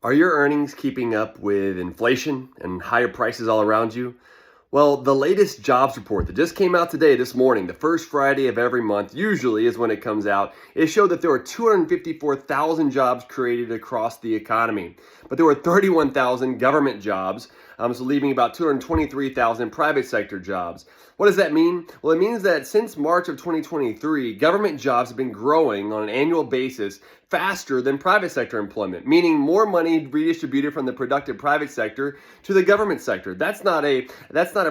Are your earnings keeping up with inflation and higher prices all around you? Well, the latest jobs report that just came out today, this morning, the first Friday of every month, usually is when it comes out, it showed that there were 254,000 jobs created across the economy. But there were 31,000 government jobs, so leaving about 223,000 private sector jobs. What does that mean? Well, it means that since March of 2023, government jobs have been growing on an annual basis faster than private sector employment, meaning more money redistributed from the productive private sector to the government sector. That's not a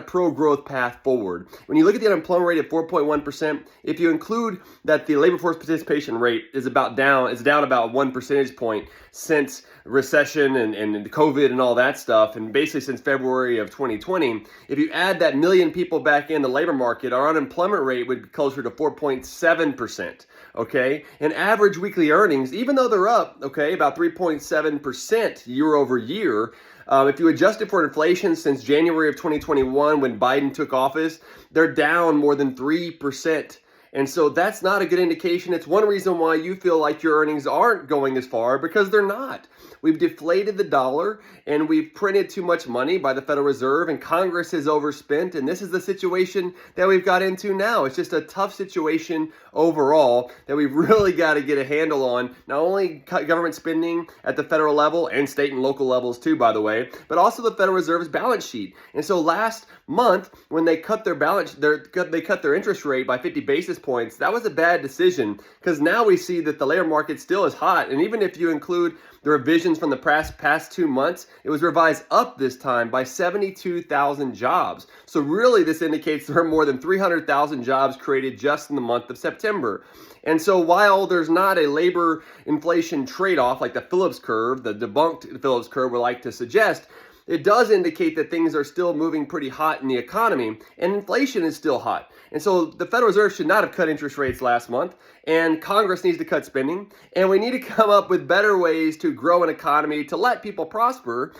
pro-growth path forward. When you look at the unemployment rate at 4.1%, if you include that the labor force participation rate is down about 1 percentage point since recession and COVID and all that stuff, and basically since February of 2020, if you add that million people back in the labor market, our unemployment rate would be closer to 4.7%. Okay, and average weekly earnings, even though they're up, okay, about 3.7% year over year. If you adjust it for inflation since January of 2021, when Biden took office, they're down more than 3%. And so that's not a good indication. It's one reason why you feel like your earnings aren't going as far, because they're not. We've deflated the dollar and we've printed too much money by the Federal Reserve, and Congress has overspent. And this is the situation that we've got into now. It's just a tough situation overall that we've really got to get a handle on. Not only government spending at the federal level and state and local levels too, by the way, but also the Federal Reserve's balance sheet. And so last month, when they cut their interest rate by 50 basis points, that was a bad decision, because now we see that the labor market still is hot. And even if you include the revisions from the past 2 months, it was revised up this time by 72,000 jobs. So really, this indicates there are more than 300,000 jobs created just in the month of September. And so while there's not a labor inflation trade-off like the Phillips curve, the debunked Phillips curve would like to suggest, it does indicate that things are still moving pretty hot in the economy, and inflation is still hot. And so the Federal Reserve should not have cut interest rates last month, and Congress needs to cut spending, and we need to come up with better ways to grow an economy to let people prosper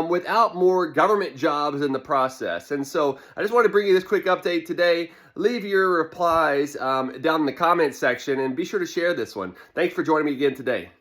without more government jobs in the process. And so I just want to bring you this quick update today. Leave your replies down in the comments section, and be sure to share this one. Thanks for joining me again today.